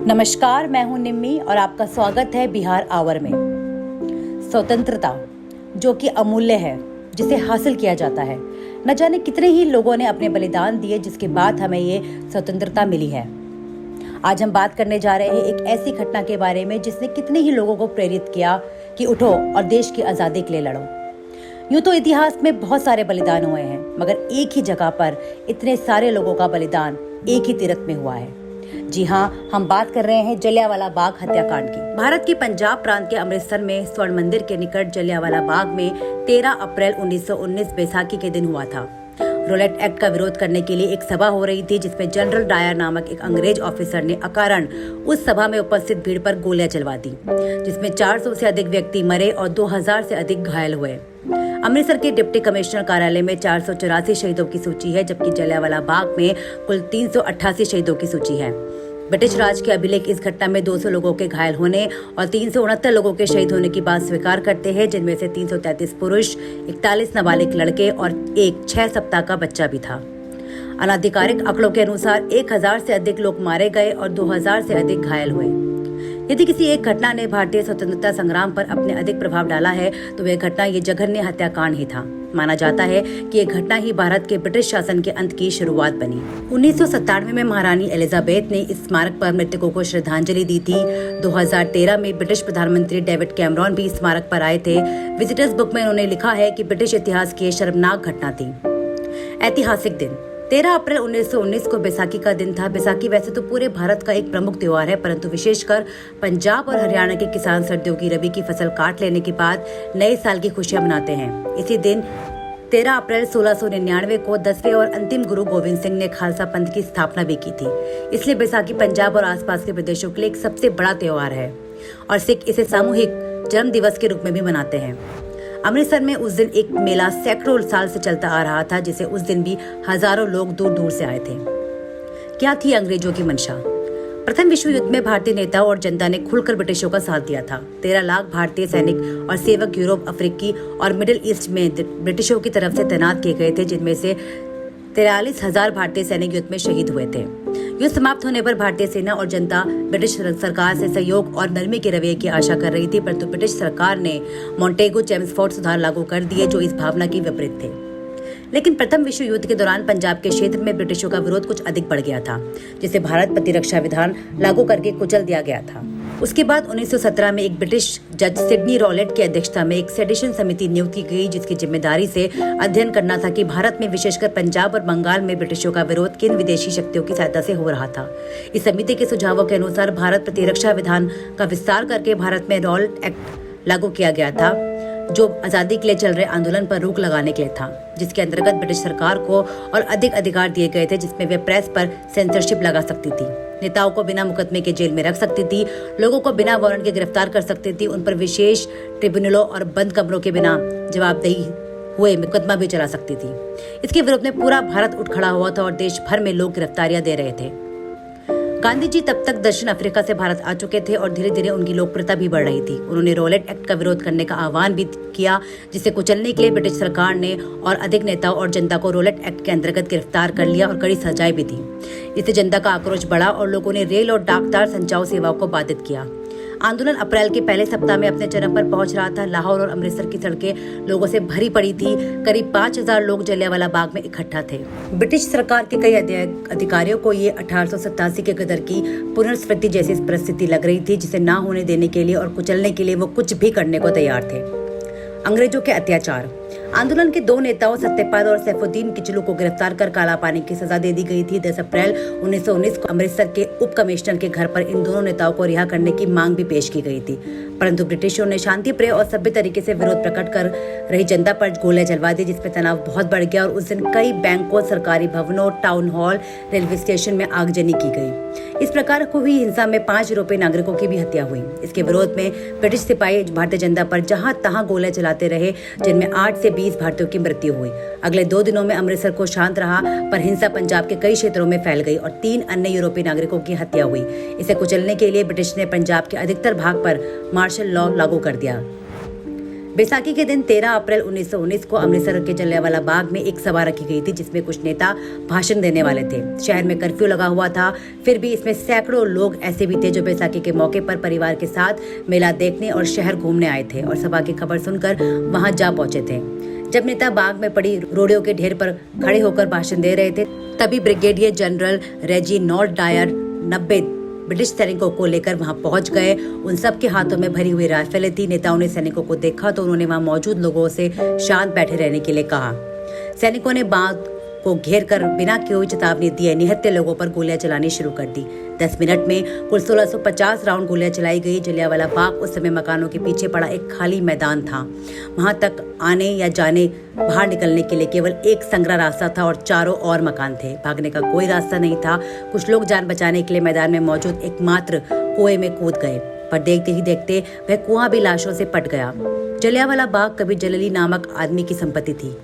नमस्कार, मैं हूं निम्मी और आपका स्वागत है बिहार आवर में। स्वतंत्रता जो कि अमूल्य है, जिसे हासिल किया जाता है। न जाने कितने ही लोगों ने अपने बलिदान दिए जिसके बाद हमें ये स्वतंत्रता मिली है। आज हम बात करने जा रहे हैं एक ऐसी घटना के बारे में जिसने कितने ही लोगों को प्रेरित किया कि उठो और देश की आज़ादी के लिए लड़ो। यूं तो इतिहास में बहुत सारे बलिदान हुए हैं, मगर एक ही जगह पर इतने सारे लोगों का बलिदान एक ही तीरथ में हुआ है। जी हाँ, हम बात कर रहे हैं जलियांवाला बाग हत्याकांड की। भारत के पंजाब प्रांत के अमृतसर में स्वर्ण मंदिर के निकट जलियांवाला बाग में 13 अप्रैल 1919 बैसाखी के दिन हुआ था। रोलेट एक्ट का विरोध करने के लिए एक सभा हो रही थी, जिसमें जनरल डायर नामक एक अंग्रेज ऑफिसर ने अकारण उस सभा में उपस्थित भीड़ पर गोलियां चलवा दी, जिसमें 400 से अधिक व्यक्ति मरे और 2000 से अधिक घायल हुए। अमृतसर के डिप्टी कमिश्नर कार्यालय में 484 शहीदों की सूची है, जबकि जलियांवाला बाग में कुल 388 शहीदों की सूची है। ब्रिटिश राज के अभिलेख इस घटना में 200 लोगों के घायल होने और 369 लोगों के शहीद होने की बात स्वीकार करते हैं, जिनमें से 333 पुरुष, 41 नाबालिग लड़के और एक 6 सप्ताह का बच्चा भी था। अनाधिकारिक आंकड़ों के अनुसार 1000 से अधिक लोग मारे गए और 2000 से अधिक घायल हुए। यदि किसी एक घटना ने भारतीय स्वतंत्रता संग्राम पर अपने अधिक प्रभाव डाला है तो वह घटना ये जघन्य हत्याकांड ही था। माना जाता है कि ये घटना ही भारत के ब्रिटिश शासन के अंत की शुरुआत बनी। 1997 में महारानी एलिजाबेथ ने इस स्मारक पर मृतकों को श्रद्धांजलि दी थी। 2013 में ब्रिटिश प्रधानमंत्री डेविड कैमरॉन भी स्मारक पर आए थे। विजिटर्स बुक में उन्होंने लिखा है कि ब्रिटिश इतिहास की शर्मनाक घटना थी। ऐतिहासिक दिन 13 अप्रैल 1919 को बैसाखी का दिन था। बैसाखी वैसे तो पूरे भारत का एक प्रमुख त्योहार है, परंतु विशेषकर पंजाब और हरियाणा के किसान सर्दियों की रबी की फसल काट लेने के बाद नए साल की खुशियां मनाते हैं। इसी दिन 13 अप्रैल 1699 को 10वें और अंतिम गुरु गोविंद सिंह ने खालसा पंथ की स्थापना भी की थी। इसलिए बैसाखी पंजाब और आसपास के प्रदेशों के लिए एक सबसे बड़ा त्योहार है और सिख इसे सामूहिक जन्म दिवस के रूप में भी मनाते हैं। अमृतसर में उस दिन एक मेला सैकड़ों साल से चलता आ रहा था, जिसे उस दिन भी हजारों लोग दूर दूर से आए थे। क्या थी अंग्रेजों की मंशा? प्रथम विश्व युद्ध में भारतीय नेताओं और जनता ने खुलकर ब्रिटिशों का साथ दिया था। 13 लाख भारतीय सैनिक और सेवक यूरोप, अफ्रीकी और मिडिल ईस्ट में ब्रिटिशों की तरफ से तैनात किए गए थे, जिनमें से 43,000 भारतीय सैनिक युद्ध में शहीद हुए थे। युद्ध समाप्त होने पर भारतीय सेना और जनता ब्रिटिश सरकार से सहयोग और नरमी के रवैये की आशा कर रही थी, परंतु ब्रिटिश सरकार ने मॉन्टेगो चेम्सफोर्ड सुधार लागू कर दिए, जो इस भावना की विपरीत थे। लेकिन प्रथम विश्व युद्ध के दौरान पंजाब के क्षेत्र में ब्रिटिशों का विरोध कुछ अधिक बढ़ गया था, जिसे भारत प्रतिरक्षा विधान लागू करके कुचल दिया गया था। उसके बाद 1917 में एक ब्रिटिश जज सिडनी रॉलेट की अध्यक्षता में एक सेडिशन समिति नियुक्त की गई, जिसकी जिम्मेदारी से अध्ययन करना था कि भारत में विशेषकर पंजाब और बंगाल में ब्रिटिशों का विरोध किन विदेशी शक्तियों की सहायता से हो रहा था। इस समिति के सुझावों के अनुसार भारत प्रतिरक्षा विधान का विस्तार करके भारत में रॉलेट एक्ट लागू किया गया था, जो आजादी के लिए चल रहे आंदोलन पर रोक लगाने के लिए था, जिसके अंतर्गत ब्रिटिश सरकार को और अधिक अधिकार दिए गए थे, जिसमें वे प्रेस पर सेंसरशिप लगा सकती थी, नेताओं को बिना मुकदमे के जेल में रख सकती थी, लोगों को बिना वारंट के गिरफ्तार कर सकती थी, उन पर विशेष ट्रिब्यूनलों और बंद कमरों के बिना जवाबदेही हुए मुकदमा भी चला सकती थी। इसके विरोध में पूरा भारत उठ खड़ा हुआ था और देश भर में लोग गिरफ्तारियां दे रहे थे। गांधी जी तब तक दक्षिण अफ्रीका से भारत आ चुके थे और धीरे धीरे उनकी लोकप्रियता भी बढ़ रही थी। उन्होंने रॉलेट एक्ट का विरोध करने का आह्वान भी किया, जिसे कुचलने के लिए ब्रिटिश सरकार ने और अधिक नेताओं और जनता को रॉलेट एक्ट के अंतर्गत गिरफ्तार कर लिया और कड़ी सजाएं भी दी। इससे जनता का आक्रोश बढ़ा और लोगों ने रेल और डाकतार संचार सेवाओं को बाधित किया। आंदोलन अप्रैल के पहले सप्ताह में अपने चरम पर पहुंच रहा था। लाहौर और अमृतसर की सड़कें लोगों से भरी पड़ी थी। करीब 5000 लोग जलियांवाला बाग में इकट्ठा थे। ब्रिटिश सरकार के कई अधिकारियों को ये 1887 के गदर की पुनर्स्मृति जैसी परिस्थिति लग रही थी, जिसे ना होने देने के लिए और कुचलने के लिए वो कुछ भी करने को तैयार थे। अंग्रेजों के अत्याचार। आंदोलन के 2 नेताओं सत्यपाल और सैफुद्दीन किचलू को गिरफ्तार कर काला पानी की सजा दे दी गई थी। 10 अप्रैल 1919 को अमृतसर के उप कमिश्नर के घर पर इन दोनों नेताओं को रिहा करने की मांग भी पेश की गई थी, परंतु ब्रिटिशों ने शांति प्रिय और सभ्य तरीके से विरोध प्रकट कर रही जनता पर गोलियां चलवा दी, जिसमें तनाव बहुत बढ़ गया और उस दिन कई बैंकों, सरकारी भवनों, टाउन हॉल, रेलवे स्टेशन में आगजनी की गई। इस प्रकार को हुई हिंसा में 5 यूरोपीय नागरिकों की भी हत्या हुई। इसके विरोध में ब्रिटिश सिपाही भारतीय जनता पर जहां तहां गोलियां चलाते रहे, जिनमें 8 से 20 भारतीयों की मृत्यु हुई। अगले 2 दिनों में अमृतसर को शांत रहा, पर हिंसा पंजाब के कई क्षेत्रों में फैल गई और 3 अन्य यूरोपीय नागरिकों की हत्या हुई। इसे कुचलने के लिए ब्रिटिश ने पंजाब के अधिकतर भाग पर मार्शल लॉ लागू कर दिया। बैसाखी के दिन 13 अप्रैल 1919 को अमृतसर के जलियांवाला बाग में एक सभा रखी गई थी जिसमें कुछ नेता भाषण देने वाले थे। शहर में कर्फ्यू लगा हुआ था, फिर भी इसमें सैकड़ों लोग ऐसे भी थे जो बैसाखी के मौके पर परिवार के साथ मेला देखने और शहर घूमने आए थे और सभा की खबर सुनकर वहां जा पहुंचे थे। जब नेता बाग में पड़ी रोड़ियों के ढेर पर खड़े होकर भाषण दे रहे थे, तभी brigadier general Reginald Dyer 90 British सैनिकों को लेकर वहां पहुंच गए। उन सब के हाथों में भरी हुई राइफलें थी। नेताओं ने सैनिकों को देखा तो उन्होंने वहां मौजूद लोगों से शांत बैठे रहने के लिए कहा। सैनिकों ने बाग को घेर कर बिना कोई चेतावनी दिए निहत्थे लोगों पर गोलियां चलानी शुरू कर दी। 10 मिनट में कुल 1650 राउंड गोलियां चलाई गई। जलियांवाला बाग उस समय मकानों के पीछे पड़ा एक खाली मैदान था। वहां तक आने या जाने बाहर निकलने के लिए केवल एक संग्रह रास्ता था और चारों और मकान थे। भागने का कोई रास्ता नहीं था। कुछ लोग जान बचाने के लिए मैदान में मौजूद एकमात्र कुएं में कूद गए, पर देखते ही देखते वह कुआं भी लाशों से पट गया। जलियांवाला बाग कभी जलीली नामक आदमी की संपत्ति थी।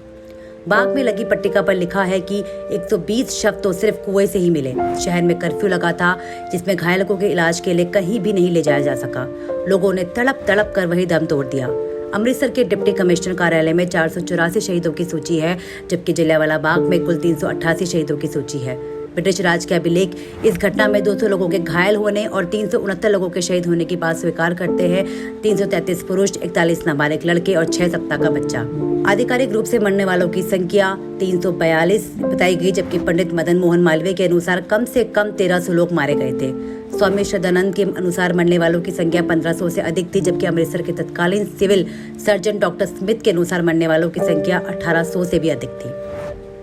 बाग में लगी पट्टिका पर लिखा है कि 120 शव तो सिर्फ कुएं से ही मिले। शहर में कर्फ्यू लगा था जिसमें घायलों के इलाज के लिए कहीं भी नहीं ले जाया जा सका। लोगों ने तड़प तड़प कर वही दम तोड़ दिया। अमृतसर के डिप्टी कमिश्नर कार्यालय में 484 शहीदों की सूची है, जबकि जलियांवाला बाग में कुल 388 शहीदों की सूची है। ब्रिटिश राज के अभिलेख इस घटना में 200 लोगों के घायल होने और 369 लोगों के शहीद होने की बात स्वीकार करते हैं। 333 पुरुष, 41 नाबालिग लड़के और 6 सप्ताह का बच्चा। आधिकारिक रूप से मरने वालों की संख्या 342 बताई गई, जबकि पंडित मदन मोहन मालवीय के अनुसार कम से कम 1300 लोग मारे गए थे। स्वामी श्रद्धानंद के अनुसार मरने वालों की संख्या 1500 से अधिक थी, जबकि अमृतसर के तत्कालीन सिविल सर्जन डॉक्टर स्मिथ के अनुसार मरने वालों की संख्या 1800 से भी अधिक थी।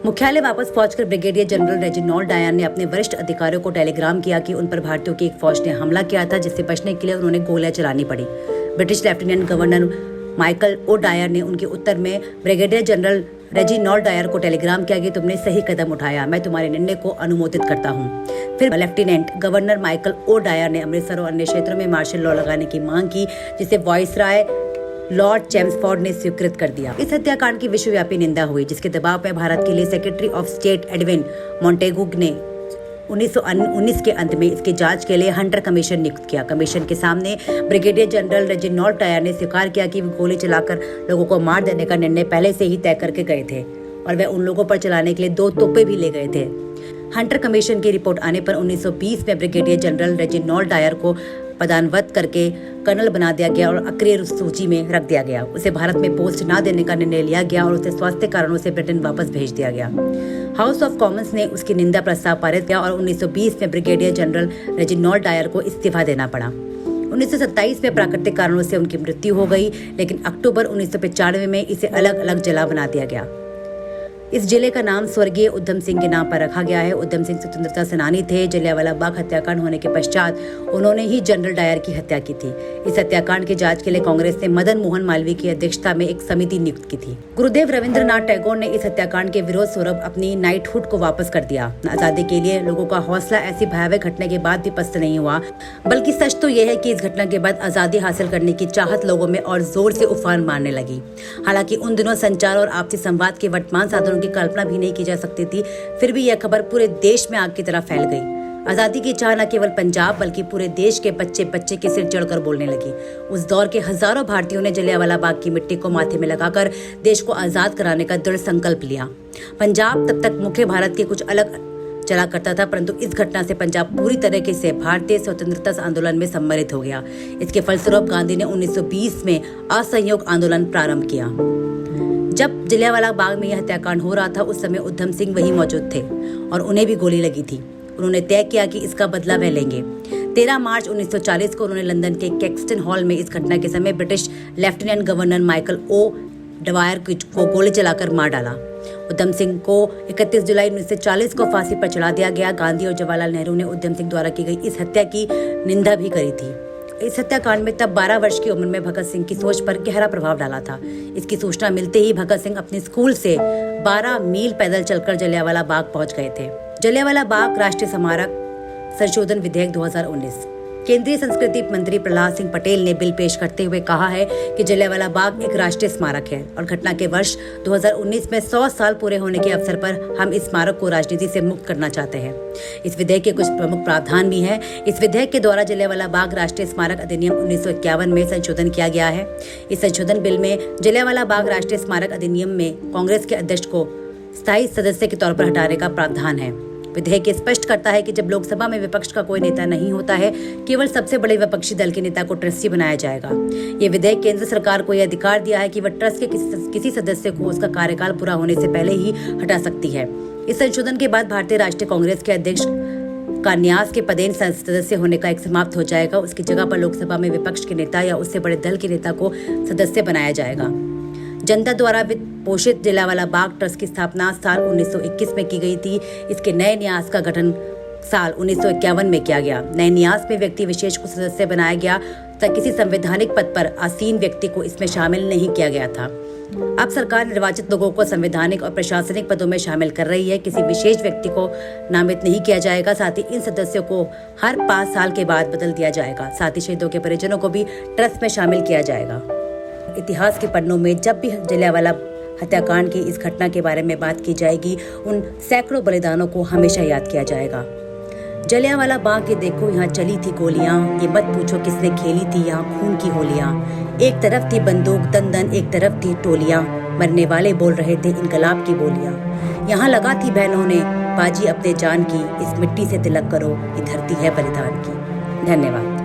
मुख्यालय वापस पहुंचकर ब्रिगेडियर जनरल रेजिनॉल्ड डायर ने अपने वरिष्ठ अधिकारियों को टेलीग्राम किया कि उन पर भारतीयों की एक फौज ने हमला किया था, जिससे बचने के लिए उन्होंने गोलियां चलानी पड़ी। British lieutenant governor Michael O'Dwyer ने उनके उत्तर में ब्रिगेडियर जनरल रेजिनॉल्ड डायर को टेलीग्राम किया कि तुमने सही कदम उठाया, मैं तुम्हारे निर्णय को अनुमोदित करता हूँ। फिर lieutenant governor Michael O'Dwyer ने अमृतसर और अन्य क्षेत्रों में मार्शल लॉ लगाने की मांग की, जिसे वाइसराय लॉर्ड चैम्सफोर्ड ने स्वीकृत कर दिया। इस हत्याकांड की विश्वव्यापी निंदा हुई, जिसके दबाव में भारत के लिए secretary of state Edwin Montagu ने 1919 के अंत में इसकी जांच के लिए हंटर कमीशन नियुक्त किया। कमीशन के सामने ब्रिगेडियर जनरल रेजिनॉल्ड डायर ने स्वीकार किया कि वो गोली चलाकर लोगों को मार देने का निर्णय पहले से ही तय करके गए थे और वे उन लोगों पर चलाने के लिए 2 तोपें भी ले गए थे। हंटर कमीशन की रिपोर्ट आने पर 1920 में ब्रिगेडियर जनरल रेजिनॉल्ड डायर को पदान्वत करके कर्नल बना दिया गया और अग्रिम सूची में रख दिया गया। उसे भारत में पोस्ट न देने का निर्णय लिया गया और उसे स्वास्थ्य कारणों से ब्रिटेन वापस भेज दिया गया। हाउस ऑफ कॉमन्स ने उसकी निंदा प्रस्ताव पारित किया और 1920 में ब्रिगेडियर जनरल रेजिनॉल्ड डायर को इस्तीफा देना पड़ा। 1927 में प्राकृतिक कारणों से उनकी मृत्यु हो गई, लेकिन अक्टूबर 1995 में इसे अलग अलग जला बना दिया गया। इस जिले का नाम स्वर्गीय उधम सिंह के नाम पर रखा गया है। उधम सिंह स्वतंत्रता सेनानी थे। जलियांवाला बाग हत्याकांड होने के पश्चात उन्होंने ही जनरल डायर की हत्या की थी। इस हत्याकांड की जांच के लिए कांग्रेस ने मदन मोहन मालवीय की अध्यक्षता में एक समिति नियुक्त की थी। गुरुदेव रविंद्रनाथ टैगोर ने इस हत्याकांड के विरोध स्वरूप अपनी नाइटहुड को वापस कर दिया। आजादी के लिए लोगों का हौसला ऐसी भयावह घटना के बाद भी पस्त नहीं हुआ, बल्कि सच तो यह है कि इस घटना के बाद आजादी हासिल करने की चाहत लोगों में और जोर से उफान मारने लगी। हालांकि उन दिनों संचार और आपसी संवाद के वर्तमान साधनों की कल्पना भी नहीं की जा सकती थी, फिर भी यह खबर पूरे देश में आग की तरह फैल गई। आजादी की चाह न केवल पंजाब बल्कि पूरे देश के बच्चे बच्चे के सिर चढ़कर बोलने लगी। उस दौर के हजारों भारतीयों ने जलियांवाला बाग की मिट्टी को माथे में लगाकर देश को आजाद कराने का दृढ़ संकल्प लिया। पंजाब तब तक मुख्य भारत के कुछ अलग चला करता था, परंतु इस घटना से पंजाब पूरी तरीके से भारतीय स्वतंत्रता आंदोलन में सम्मिलित हो गया। इसके फलस्वरूप गांधी ने 1920 में असहयोग आंदोलन प्रारंभ किया। जब जलियांवाला बाग में यह हत्याकांड हो रहा था, उस समय उधम सिंह वहीं मौजूद थे और उन्हें भी गोली लगी थी। उन्होंने तय किया कि इसका बदला वह लेंगे। 13 मार्च 1940 को उन्होंने लंदन के कैक्सटन हॉल में इस घटना के समय British lieutenant governor Michael O'Dwyer को गोली चलाकर मार डाला। उधम सिंह को 31 जुलाई 1940 को फांसी पर चढ़ा दिया गया। गांधी और जवाहरलाल नेहरू ने उधम सिंह द्वारा की गई इस हत्या की निंदा भी करी थी। इस हत्याकांड में तब 12 वर्ष की उम्र में भगत सिंह की सोच पर गहरा प्रभाव डाला था। इसकी सूचना मिलते ही भगत सिंह अपने स्कूल से 12 मील पैदल चलकर जलियांवाला बाग पहुंच गए थे। जलियांवाला बाग राष्ट्रीय स्मारक संशोधन विधेयक 2019। केंद्रीय संस्कृति मंत्री प्रहलाद सिंह पटेल ने बिल पेश करते हुए कहा है कि जलियांवाला बाग एक राष्ट्रीय स्मारक है और घटना के वर्ष 2019 में 100 साल पूरे होने के अवसर पर हम इस स्मारक को राजनीति से मुक्त करना चाहते हैं। इस विधेयक के कुछ प्रमुख प्रावधान भी हैं। इस विधेयक के द्वारा जलियांवाला बाग राष्ट्रीय स्मारक अधिनियम 1951 में संशोधन किया गया है। इस संशोधन बिल में जलियांवाला बाग राष्ट्रीय स्मारक अधिनियम में कांग्रेस के अध्यक्ष को स्थायी सदस्य के तौर पर हटाने का प्रावधान है। विधेयक स्पष्ट करता है कि जब लोकसभा में विपक्ष का कोई नेता नहीं होता है, केवल सबसे बड़े विपक्षी दल के नेता को ट्रस्टी बनाया जाएगा। ये विधेयक केंद्र सरकार को यह अधिकार दिया है कि वह ट्रस्ट के किसी सदस्य को उसका कार्यकाल पूरा होने से पहले ही हटा सकती है। इस संशोधन के बाद भारतीय राष्ट्रीय कांग्रेस के अध्यक्ष का न्यास के पदेन सदस्य होने का एक समाप्त हो जाएगा। उसकी जगह पर लोकसभा में विपक्ष के नेता या उससे बड़े दल के नेता को सदस्य बनाया जाएगा। जनता द्वारा वित्त पोषित जलियांवाला बाग ट्रस्ट की स्थापना साल 1921 में की गई थी। इसके नए न्यास का गठन साल 1951 में किया गया। नए न्यास में व्यक्ति विशेष को सदस्य बनाया गया तथा किसी संवैधानिक पद पर आसीन व्यक्ति को इसमें शामिल नहीं किया गया था। अब सरकार निर्वाचित लोगों को संवैधानिक और प्रशासनिक पदों में शामिल कर रही है। किसी विशेष व्यक्ति को नामित नहीं किया जाएगा। साथ ही इन सदस्यों को हर 5 साल के बाद बदल दिया जाएगा। साथ ही शहीदों के परिजनों को भी ट्रस्ट में शामिल किया जाएगा। इतिहास के पन्नों में जब भी जलियांवाला हत्याकांड की इस घटना के बारे में बात की जाएगी, उन सैकड़ों बलिदानों को हमेशा याद किया जाएगा। जलियांवाला बाग के देखो यहाँ चली थी गोलियां, ये मत पूछो किसने खेली थी यहाँ खून की होलियां। एक तरफ थी बंदूक दंदन, एक तरफ थी टोलियां, मरने वाले बोल रहे थे इनकलाब की बोलियां। यहाँ लगा थी बहनों ने बाजी अपने जान की, इस मिट्टी से तिलक करो, ये धरती है बलिदान की। धन्यवाद।